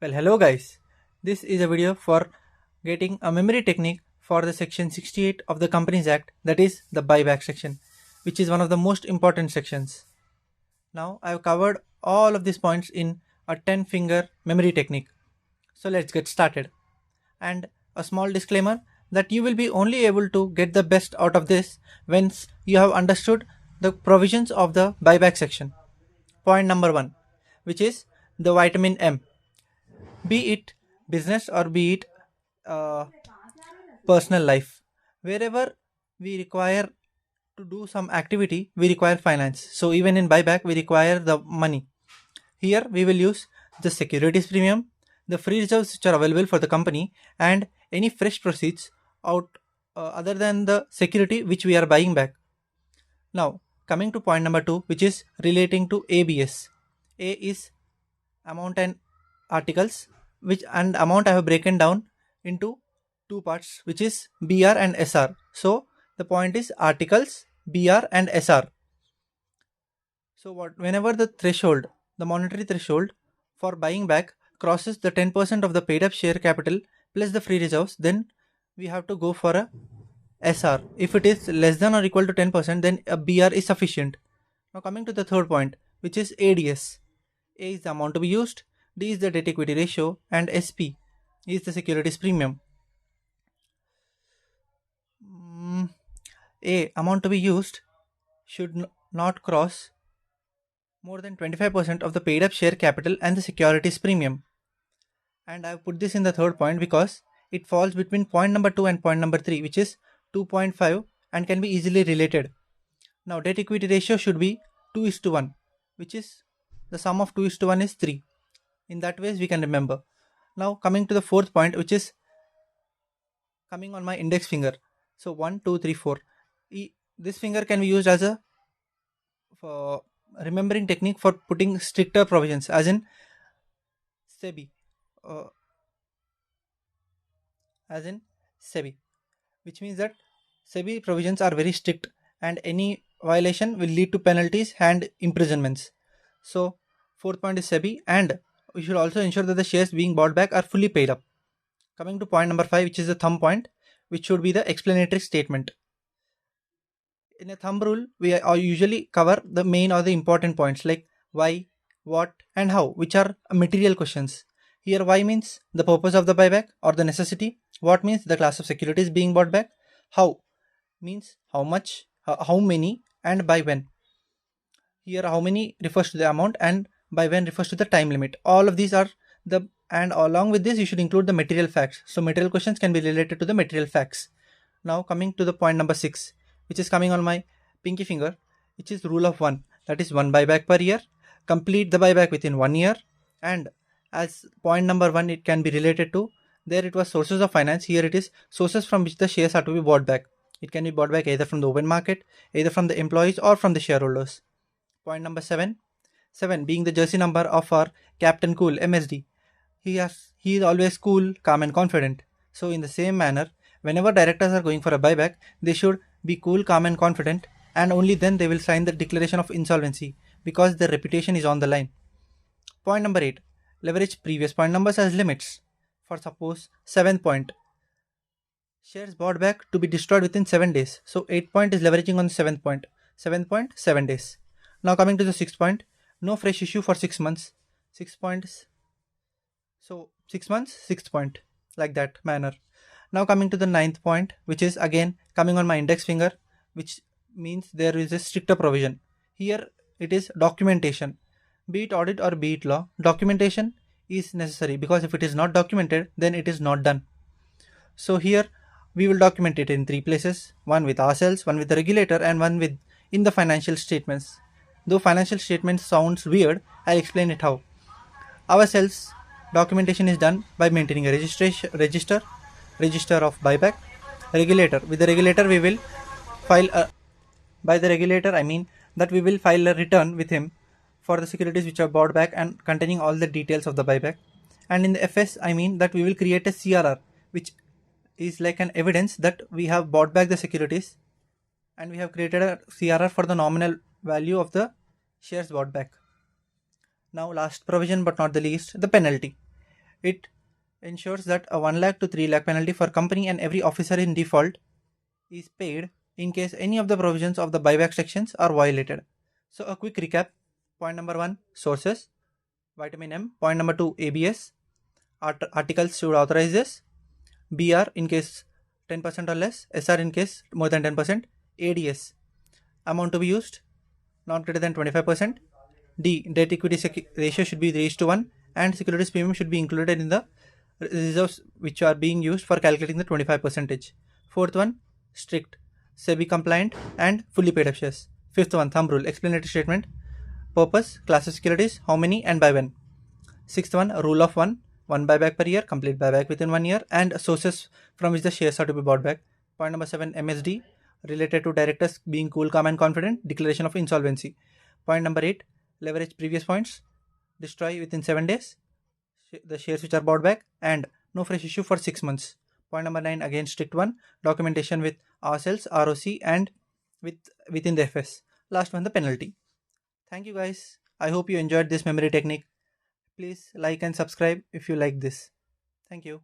Well, hello guys. This is a video for getting a memory technique for the section 68 of the Companies Act, that is the buyback section, which is one of the most important sections. Now I have covered all of these points in a 10 finger memory technique. So let's get started. And a small disclaimer that you will be only able to get the best out of this once you have understood the provisions of the buyback section. Point number 1, which is the vitamin M. Be it business or be it uh, personal life, wherever we require to do some activity, we require finance. So even in buyback we require the money. Here we will use the securities premium, the free reserves which are available for the company, and any fresh proceeds out other than the security which we are buying back. Now coming to point number 2, which is relating to ABS. A is amount and articles, which and amount I have broken down into two parts, which is BR and SR. So the point is articles, BR and SR. So whenever the monetary threshold for buying back crosses the 10% of the paid up share capital plus the free reserves, then we have to go for a SR. If it is less than or equal to 10%, then a BR is sufficient. Now coming to the third point, which is ADS. A is the amount to be used, D is the debt equity ratio, and SP is the securities premium. A amount to be used should not cross more than 25% of the paid up share capital and the securities premium. And I have put this in the third point because it falls between point number 2 and point number 3, which is 2.5, and can be easily related. Now debt equity ratio should be 2:1, which is the sum of 2:1 is 3. In that ways we can remember. Now coming to the fourth point, which is coming on my index finger. So 1, 2, 3, 4. This finger can be used as a for remembering technique for putting stricter provisions, as in SEBI, uh, as in SEBI, which means that SEBI provisions are very strict, and any violation will lead to penalties and imprisonments. So fourth point is SEBI, and we should also ensure that the shares being bought back are fully paid up. Coming to point number 5, which is the thumb point, which should be the explanatory statement. In a thumb rule, we usually cover the main or the important points like why, what, and how, which are material questions. Here, why means the purpose of the buyback or the necessity. What means the class of securities being bought back. How means how much, how many, and by when. Here, how many refers to the amount, and by when refers to the time limit. All of these are the, and along with this, you should include the material facts. So, material questions can be related to the material facts. Now, coming to the point number 6, which is coming on my pinky finger, which is rule of 1, that is 1 buyback per year. Complete the buyback within 1 year. And as point number 1, it can be related to, there it was sources of finance, here it is sources from which the shares are to be bought back. It can be bought back either from the open market, either from the employees or from the shareholders. Point number 7 being the jersey number of our Captain Cool MSD. He is always cool, calm and confident. So in the same manner, whenever directors are going for a buyback, they should be cool, calm and confident, and only then they will sign the declaration of insolvency, because their reputation is on the line. Point number 8, leverage previous point numbers as limits. For suppose 7th point, shares bought back to be destroyed within 7 days. So 8th point is leveraging on the 7th point. 7th point, 7 days. Now coming to the 6th point, no fresh issue for 6 months. 6 points. So 6 months, 6th point, like that manner. Now coming to the 9th point, which is again coming on my index finger, which means there is a stricter provision. Here it is documentation. Be it audit or be it law, documentation is necessary, because if it is not documented, then it is not done. So here we will document it in 3 places, one with ourselves, one with the regulator, and one with in the financial statements. Though financial statements sounds weird, I'll explain it how. Ourselves, documentation is done by maintaining a register of buyback. Regulator, with the regulator we will file a, by the regulator I mean that we will file a return with him for the securities which are bought back and containing all the details of the buyback. And in the FS, I mean that we will create a CRR, which is like an evidence that we have bought back the securities, and we have created a CRR for the nominal value of the shares bought back. Now last provision but not the least, the penalty. It ensures that a 1 lakh to 3 lakh penalty for company and every officer in default is paid in case any of the provisions of the buyback sections are violated. So a quick recap. Point number 1, sources, vitamin M. Point number 2, ABS. Articles should authorize this. BR in case 10% or less. SR in case more than 10%. ADS, amount to be used not greater than 25%. D, debt equity ratio should be 3:1, and securities premium should be included in the reserves which are being used for calculating the 25%. Fourth one, strict, SEBI compliant and fully paid up shares. Fifth one, thumb rule, explanatory statement, purpose, class of securities, how many and by when. Sixth one, rule of one buyback per year, complete buyback within 1 year, and sources from which the shares are to be bought back. Point number 7, MSD, related to directors being cool, calm, and confident, declaration of insolvency. Point number 8, leverage previous points, destroy within 7 days the shares which are bought back, and no fresh issue for 6 months. Point number 9, again strict one, documentation with ourselves, ROC, and within the FS. Last one, the penalty. Thank you guys. I hope you enjoyed this memory technique. Please like and subscribe if you like this. Thank you.